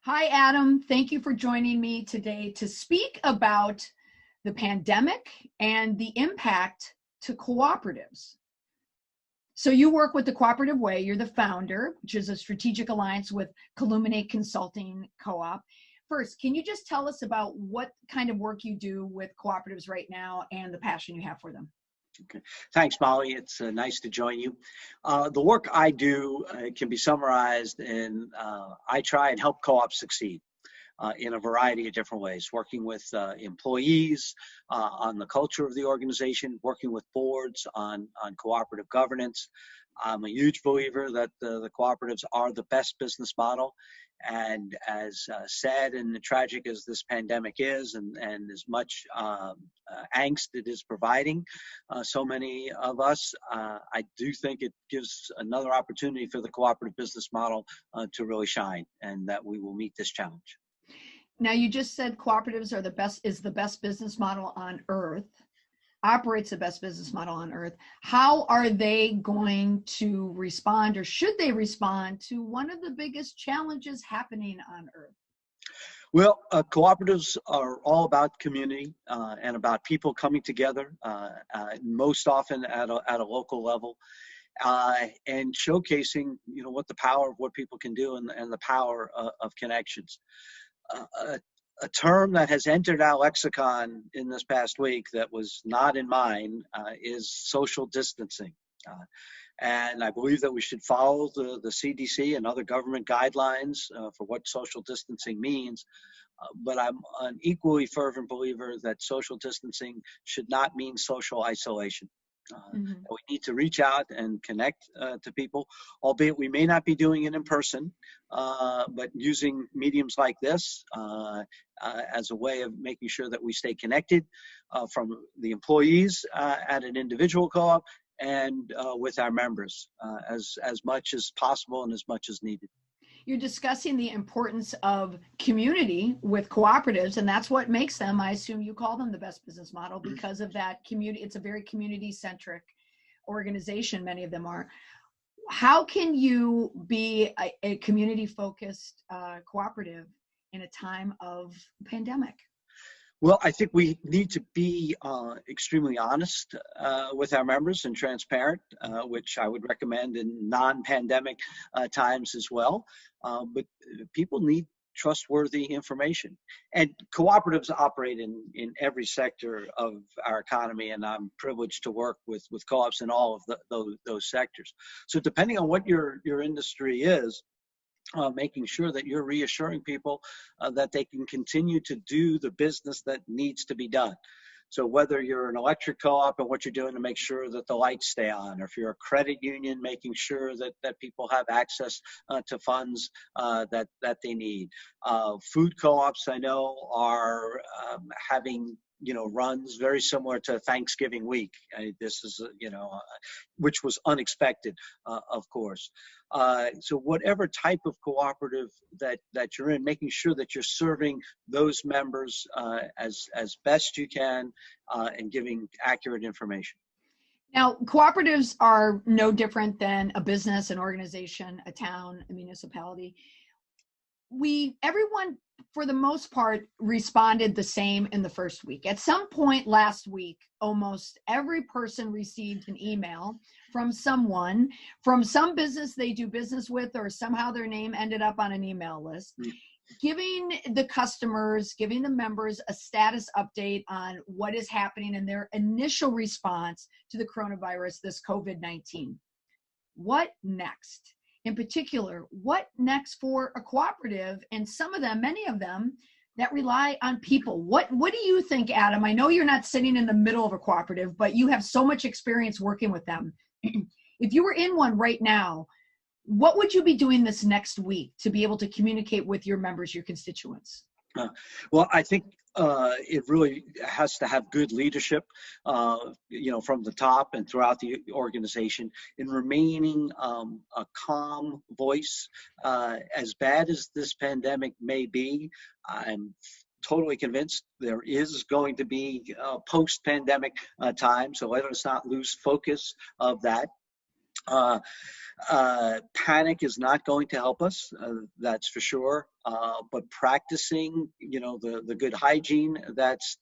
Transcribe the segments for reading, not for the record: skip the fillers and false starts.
Hi, Adam. Thank you for joining me today to speak about the pandemic and the impact to cooperatives. So you work with the Cooperative Way. You're the founder, which is a strategic alliance with Colluminate Consulting Co-op. First, can you just tell us about what kind of work you do with cooperatives right now and the passion you have for them? Okay. Thanks, Molly. It's nice to join you. The work I do can be summarized in I try and help co-ops succeed in a variety of different ways, working with employees on the culture of the organization, working with boards on cooperative governance. I'm a huge believer that the cooperatives are the best business model. And as sad and tragic as this pandemic is, and as much angst it is providing so many of us, I do think it gives another opportunity for the cooperative business model to really shine, and that we will meet this challenge. Now, you just said cooperatives are the best business model on earth, operates the best business model on earth. How are they going to respond, or should they respond to one of the biggest challenges happening on earth? Well, cooperatives are all about community and about people coming together, most often at a local level, and showcasing, what the power of what people can do and the power of connections. A term that has entered our lexicon in this past week that was not in mine is social distancing. And I believe that we should follow the CDC and other government guidelines for what social distancing means. But I'm an equally fervent believer that social distancing should not mean social isolation. We need to reach out and connect to people, albeit we may not be doing it in person, but using mediums like this as a way of making sure that we stay connected from the employees at an individual co-op and with our members as much as possible and as much as needed. You're discussing the importance of community with cooperatives, and that's what makes them, I assume you call them, the best business model because of that community. It's a very community-centric organization, many of them are. How can you be a community-focused cooperative in a time of pandemic? Well, I think we need to be extremely honest with our members and transparent, which I would recommend in non-pandemic times as well. But people need trustworthy information. And cooperatives operate in every sector of our economy, and I'm privileged to work with co-ops in all of those sectors. So depending on what your industry is, making sure that you're reassuring people that they can continue to do the business that needs to be done. So whether you're an electric co-op and what you're doing to make sure that the lights stay on, or if you're a credit union, making sure that people have access to funds that they need. Food co-ops, I know, are having runs very similar to Thanksgiving week. This is, which was unexpected, of course. So whatever type of cooperative that you're in, making sure that you're serving those members as best you can and giving accurate information. Now, cooperatives are no different than a business, an organization, a town, a municipality. Everyone, for the most part, responded the same in the first week. At some point last week, almost every person received an email from someone, from some business they do business with, or somehow their name ended up on an email list, giving the customers, giving the members a status update on what is happening in their initial response to the coronavirus, this COVID-19. What next? In particular, what next for a cooperative, and some of them, many of them, that rely on people? What do you think, Adam? I know you're not sitting in the middle of a cooperative, but you have so much experience working with them. If you were in one right now, what would you be doing this next week to be able to communicate with your members, your constituents? Well, I think it really has to have good leadership, from the top and throughout the organization, in remaining a calm voice. As bad as this pandemic may be, I'm totally convinced there is going to be a post-pandemic time, so let us not lose focus of that. Panic is not going to help us, that's for sure. But practicing, the good hygiene that's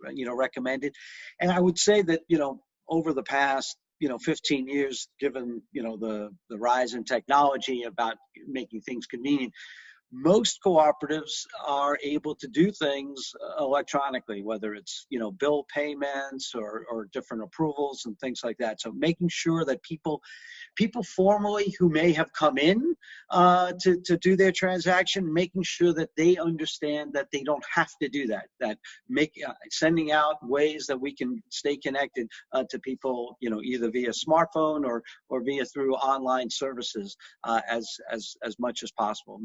recommended. And I would say that, over the past 15 years, given the rise in technology about making things convenient, most cooperatives are able to do things electronically, whether it's bill payments or different approvals and things like that. So making sure that people formally who may have come in to do their transaction, making sure that they understand that they don't have to do that, sending out ways that we can stay connected to people, either via smartphone or via through online services as much as possible.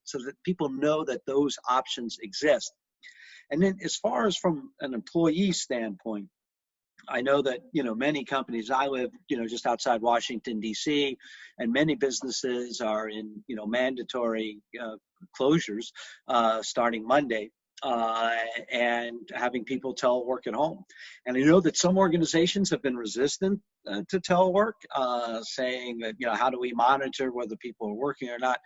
So that people know that those options exist. And then as far as from an employee standpoint, I know that, many companies, I live, just outside Washington, D.C., and many businesses are in, mandatory closures starting Monday. And having people telework at home. And I know that some organizations have been resistant to telework, saying that, how do we monitor whether people are working or not?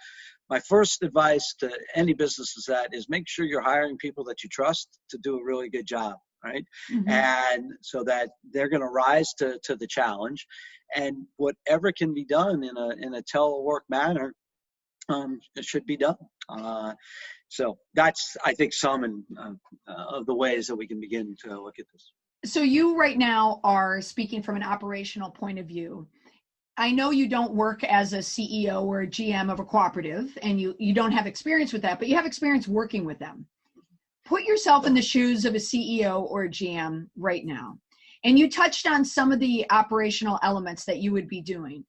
My first advice to any business is make sure you're hiring people that you trust to do a really good job, right? Mm-hmm. And so that they're going to rise to the challenge, and whatever can be done in a telework manner, it should be done. So that's, I think, some of the ways that we can begin to look at this. So you right now are speaking from an operational point of view. I know you don't work as a CEO or a GM of a cooperative, and you don't have experience with that, but you have experience working with them. Put yourself in the shoes of a CEO or a GM right now. And you touched on some of the operational elements that you would be doing.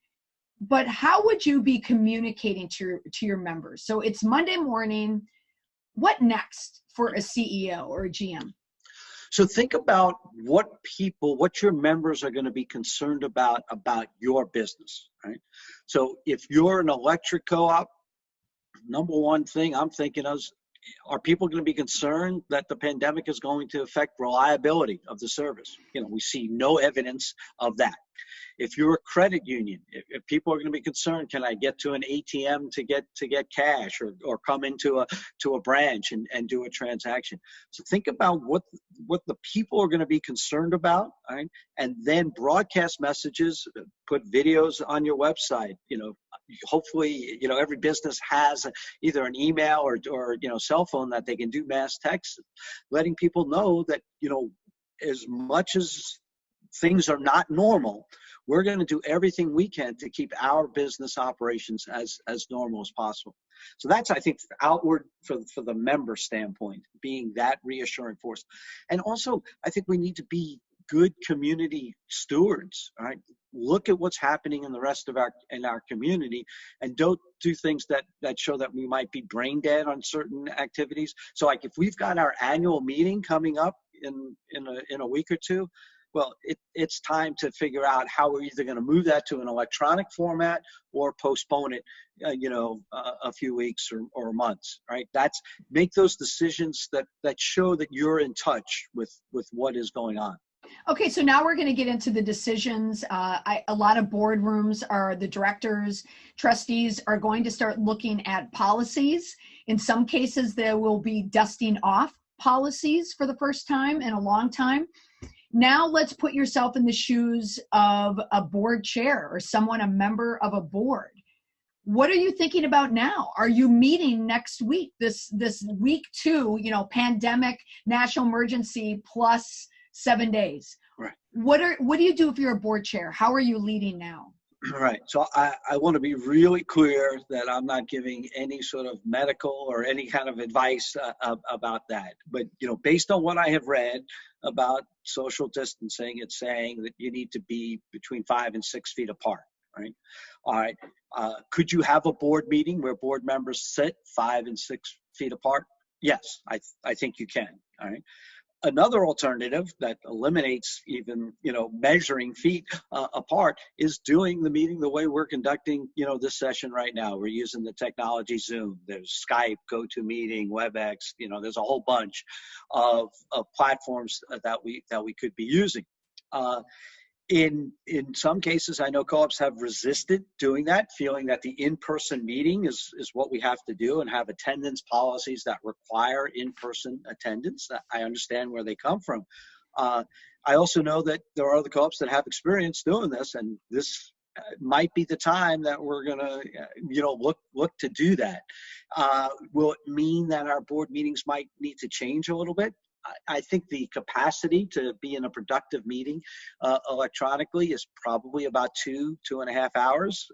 But how would you be communicating to your members? So it's Monday morning. What next for a CEO or a GM? So think about what your members are going to be concerned about your business, right? So if you're an electric co-op, number one thing I'm thinking of is, are people going to be concerned that the pandemic is going to affect reliability of the service? We see no evidence of that. If you're a credit union, if people are going to be concerned, can I get to an ATM to get cash or come into a branch and do a transaction? So think about what the people are going to be concerned about, right? And then broadcast messages, put videos on your website. Hopefully, every business has either an email or cell phone that they can do mass text, letting people know that, as much as things are not normal, we're going to do everything we can to keep our business operations as normal as possible. So that's, I think, outward for the member standpoint, being that reassuring force. And also, I think we need to be good community stewards, right? Look at what's happening in the rest of our community, and don't do things that show that we might be brain dead on certain activities. So, like, if we've got our annual meeting coming up in a week or two, well, it's time to figure out how we're either going to move that to an electronic format or postpone it, a few weeks or months, right? Make those decisions that show that you're in touch with what is going on. Okay, so now we're going to get into the decisions. A lot of boardrooms the directors, trustees are going to start looking at policies. In some cases, there will be dusting off policies for the first time in a long time. Now let's put yourself in the shoes of a board chair or a member of a board. What are you thinking about now? Are you meeting next week, this week 2, pandemic, national emergency plus 7 days? Right. What do you do if you're a board chair? How are you leading now? Right. So I want to be really clear that I'm not giving any sort of medical or any kind of advice about that. But, based on what I have read about social distancing, it's saying that you need to be between 5 and 6 feet apart. Right. All right. Could you have a board meeting where board members sit 5 and 6 feet apart? Yes, I think you can. All right. Another alternative that eliminates even, measuring feet apart is doing the meeting the way we're conducting, this session right now. We're using the technology Zoom. There's Skype, GoToMeeting, WebEx. There's a whole bunch of platforms that we could be using. In some cases, I know co-ops have resisted doing that, feeling that the in-person meeting is what we have to do, and have attendance policies that require in-person attendance. I understand where they come from. I also know that there are other co-ops that have experience doing this, and this might be the time that we're going to, look to do that. Will it mean that our board meetings might need to change a little bit? I think the capacity to be in a productive meeting electronically is probably about 2.5 hours.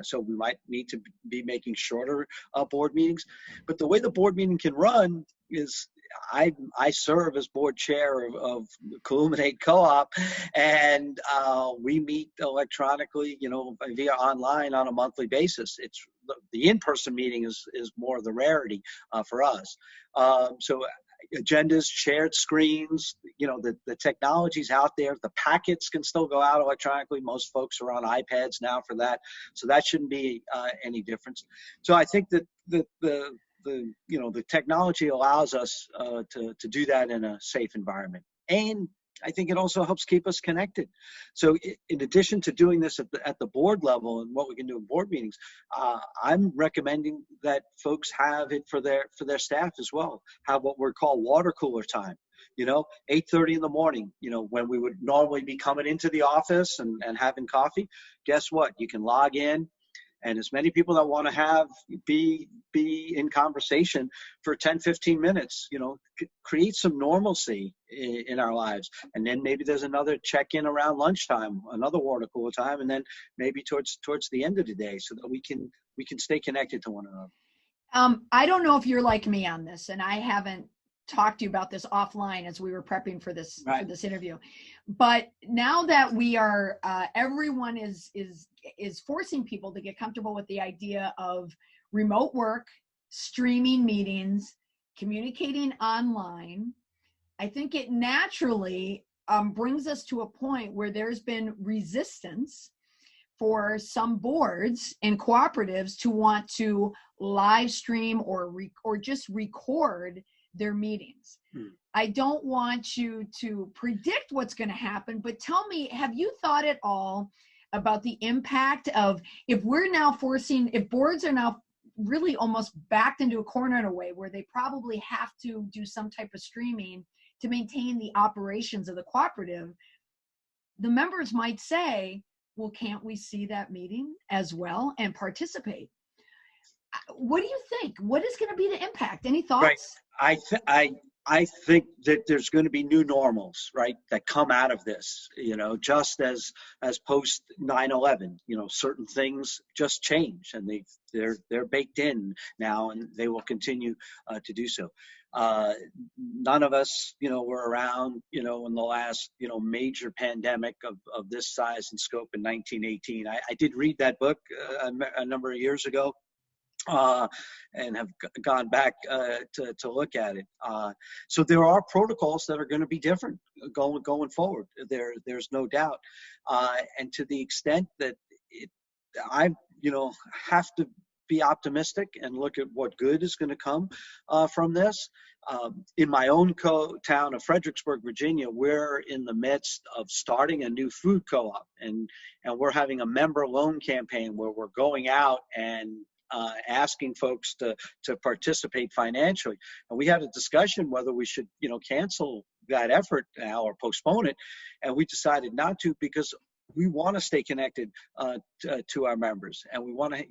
So we might need to be making shorter board meetings. But the way the board meeting can run is I serve as board chair of Cooperatives Co-op, and we meet electronically, via online on a monthly basis. It's the in-person meeting is more the rarity for us. So agendas, shared screens, the technology's out there. The packets can still go out electronically. Most folks are on iPads now for that, so that shouldn't be any difference. So I think that the technology allows us to do that in a safe environment, and I think it also helps keep us connected. So in addition to doing this at the board level and what we can do in board meetings, I'm recommending that folks have it for their staff as well. Have what we call water cooler time. 8:30 in the morning, when we would normally be coming into the office and having coffee. Guess what? You can log in, and as many people that want to be in conversation for 10-15 minutes, create some normalcy in our lives. And then maybe there's another check-in around lunchtime, another water cooler time, and then maybe towards the end of the day, so that we can stay connected to one another. I don't know if you're like me on this, and I haven't talked to you about this offline as we were prepping for this interview. But now that we are, everyone is forcing people to get comfortable with the idea of remote work, streaming meetings, communicating online. I think it naturally brings us to a point where there's been resistance for some boards and cooperatives to want to live stream or just record their meetings. I don't want you to predict what's going to happen, but tell me, have you thought at all about the impact of if boards are now really almost backed into a corner in a way where they probably have to do some type of streaming to maintain the operations of the cooperative? The members might say, well, can't we see that meeting as well and participate? What do you think? What is going to be the impact? Any thoughts? Right. I think that there's going to be new normals, right, that come out of this, just as post 9/11, certain things just change, and they're baked in now, and they will continue to do so. None of us, were around, in the last, major pandemic of this size and scope in 1918. I did read that book a number of years ago. And have gone back to look at it. So there are protocols that are going to be different going forward. There's no doubt. And to the extent that I have to be optimistic and look at what good is going to come from this. In my own town of Fredericksburg, Virginia, we're in the midst of starting a new food co-op, and we're having a member loan campaign where we're going out and asking folks to participate financially. And we had a discussion whether we should, cancel that effort now or postpone it. And we decided not to, because we want to stay connected to our members. And we want to,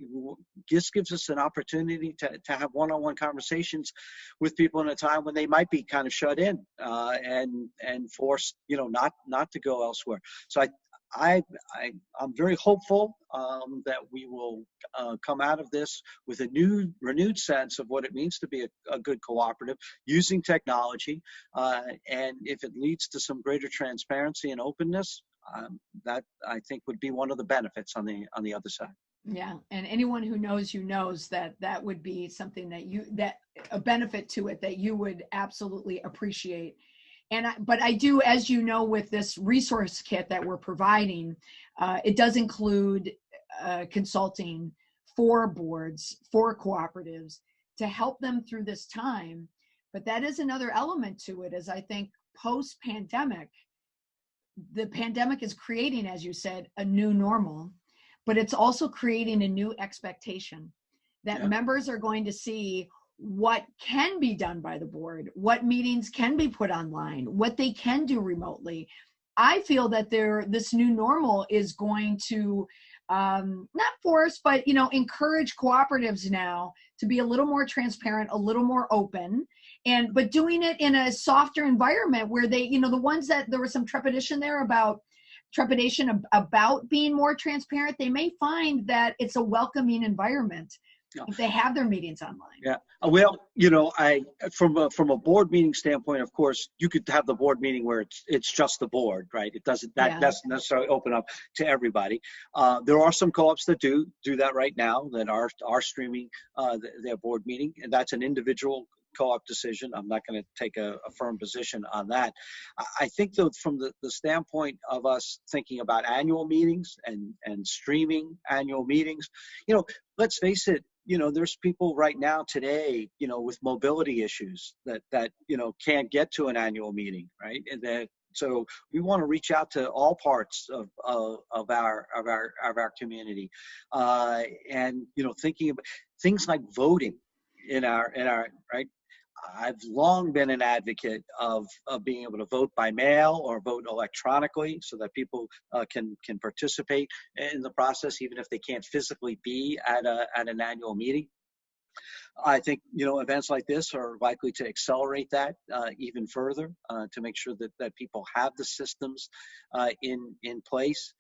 this gives us an opportunity to have one-on-one conversations with people in a time when they might be kind of shut in and forced, not to go elsewhere. So I'm very hopeful that we will come out of this with a renewed sense of what it means to be a good cooperative using technology, and if it leads to some greater transparency and openness, that I think would be one of the benefits on the other side. Yeah, and anyone who knows you knows that would be something that a benefit to it that you would absolutely appreciate. But I do, as you know, with this resource kit that we're providing, it does include consulting for boards, for cooperatives, to help them through this time. But that is another element to it, is I think post-pandemic, the pandemic is creating, as you said, a new normal, but it's also creating a new expectation that members are going to see what can be done by the board, what meetings can be put online, what they can do remotely. I feel that this new normal is going to not force, but encourage cooperatives now to be a little more transparent, a little more open, but doing it in a softer environment where they, the ones that there was some trepidation about being more transparent, they may find that it's a welcoming environment if they have their meetings online. Yeah. Well, from a board meeting standpoint, of course, you could have the board meeting where it's just the board, right? It doesn't necessarily open up to everybody. There are some co-ops that do that right now, that are streaming their board meeting, and that's an individual co-op decision. I'm not going to take a firm position on that. I think, though, from the standpoint of us thinking about annual meetings and streaming annual meetings, let's face it, there's people right now today, with mobility issues that can't get to an annual meeting, right? And so we want to reach out to all parts of our community, and thinking about things like voting in our right. I've long been an advocate of being able to vote by mail or vote electronically, so that people can participate in the process, even if they can't physically be at an annual meeting. I think events like this are likely to accelerate that even further, to make sure that people have the systems in place.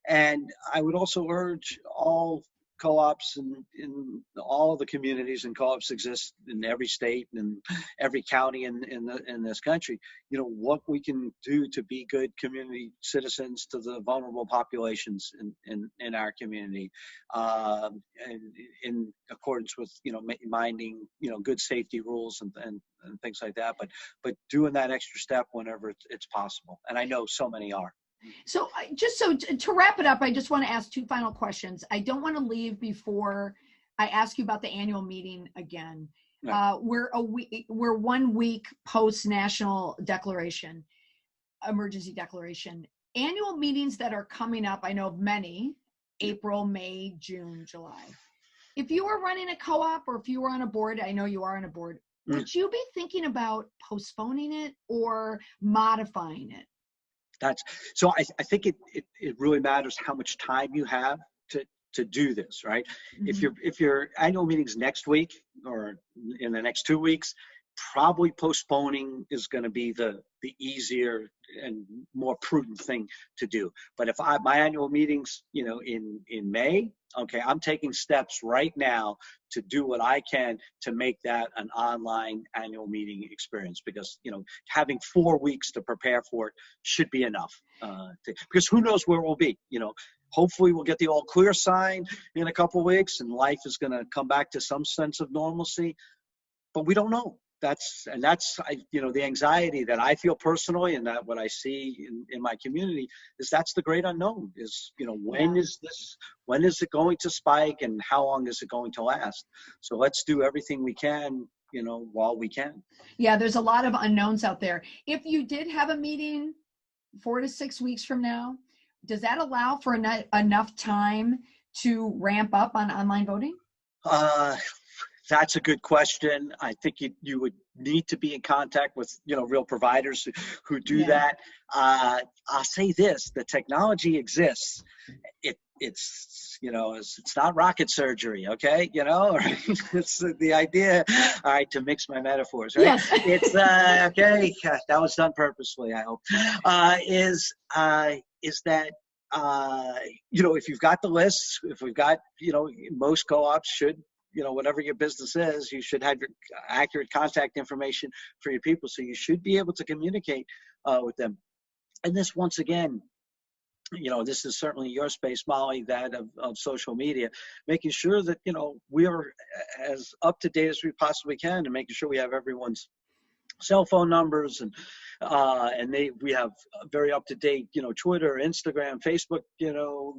And I would also urge all co-ops in all of the communities, and co-ops exist in every state and every county in this country, what we can do to be good community citizens to the vulnerable populations in our community, and in accordance with minding good safety rules and things like that, but doing that extra step whenever it's possible, and I know so many are. So to wrap it up, I just want to ask two final questions. I don't want to leave before I ask you about the annual meeting again. Right. We're 1 week post national emergency declaration. Annual meetings that are coming up, I know of many: April, May, June, July. If you were running a co-op, or if you were on a board, I know you are on a board, would you be thinking about postponing it or modifying it? So I think it really matters how much time you have to do this, right? Mm-hmm. If your annual meeting's next week or in the next 2 weeks, probably postponing is going to be the easier and more prudent thing to do. But if my annual meeting's in May, okay, I'm taking steps right now to do what I can to make that an online annual meeting experience, because having 4 weeks to prepare for it should be enough, because who knows where we'll be. Hopefully we'll get the all clear sign in a couple of weeks and life is going to come back to some sense of normalcy, but we don't know. That's the anxiety that I feel personally, and that what I see in my community is that's the great unknown is, when is it going to spike and how long is it going to last? So let's do everything we can, while we can. Yeah, there's a lot of unknowns out there. If you did have a meeting 4 to 6 weeks from now, does that allow for enough time to ramp up on online voting? That's a good question. I think you would need to be in contact with real providers who do that. I'll say this: the technology exists. It's not rocket surgery, okay? It's the idea. All right, to mix my metaphors, right? Yes. It's okay. That was done purposefully, I hope. Is that if you've got the lists, if we've got most co-ops should. Whatever your business is, you should have your accurate contact information for your people. So you should be able to communicate with them. And this, once again, this is certainly your space, Molly, that of social media, making sure that, we are as up to date as we possibly can, and making sure we have everyone's cell phone numbers, and we have very up to date, Twitter, Instagram, Facebook,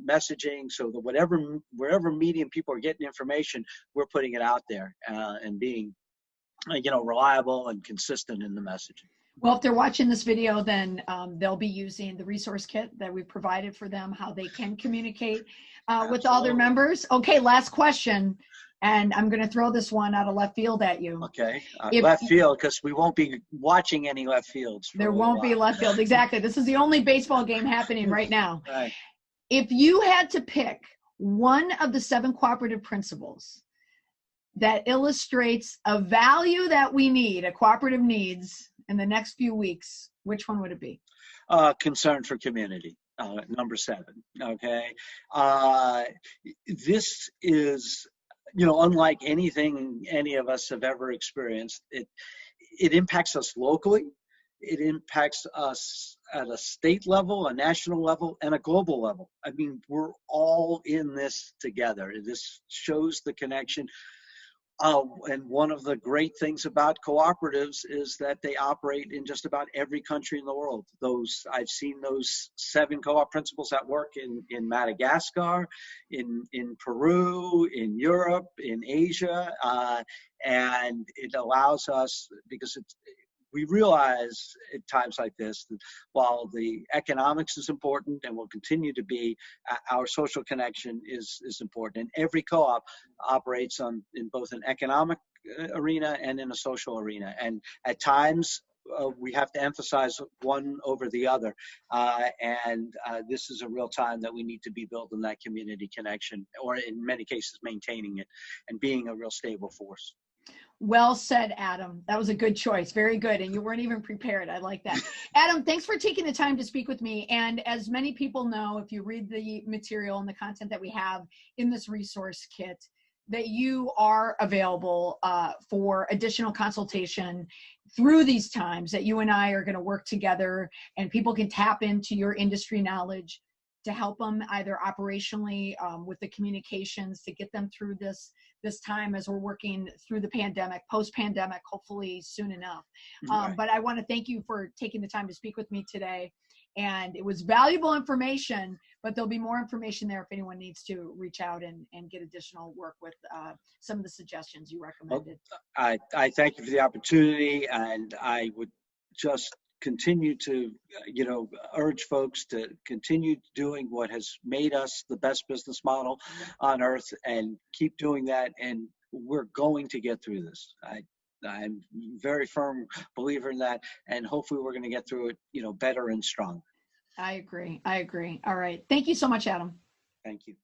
messaging, so that wherever medium people are getting information, we're putting it out there and being, reliable and consistent in the messaging. Well, if they're watching this video, then they'll be using the resource kit that we provided for them, how they can communicate with all their members. Okay, last question. And I'm going to throw this one out of left field at you. Okay, left field, because we won't be watching any left fields. There won't be left field. Exactly. This is the only baseball game happening right now. Right. If you had to pick one of the 7 cooperative principles that illustrates a value that we need, a cooperative needs in the next few weeks, which one would it be? Concern for community, number 7. Okay. This is, unlike anything any of us have ever experienced. It impacts us locally. It impacts us at a state level, a national level, and a global level. I mean, we're all in this together. This shows the connection. And one of the great things about cooperatives is that they operate in just about every country in the world. I've seen those 7 co-op principles at work in Madagascar, in Peru, in Europe, in Asia, and it allows us, because we realize at times like this that while the economics is important and will continue to be, our social connection is important. And every co-op operates in both an economic arena and in a social arena. And at times we have to emphasize one over the other. And this is a real time that we need to be building that community connection, or in many cases maintaining it and being a real stable force. Well said, Adam. That was a good choice. Very good. And you weren't even prepared. I like that. Adam, thanks for taking the time to speak with me. And as many people know, if you read the material and the content that we have in this resource kit, that you are available for additional consultation through these times, that you and I are going to work together, and people can tap into your industry knowledge to help them either operationally with the communications to get them through this time as we're working through the pandemic, post-pandemic, hopefully soon enough. Right. But I want to thank you for taking the time to speak with me today. And it was valuable information, but there'll be more information there if anyone needs to reach out and get additional work with some of the suggestions you recommended. Well, I thank you for the opportunity, and I would just continue to urge folks to continue doing what has made us the best business model on earth, and keep doing that, and we're going to get through this. I'm very firm believer in that, and hopefully we're going to get through it better and stronger. I agree. All right, thank you so much, Adam. Thank you.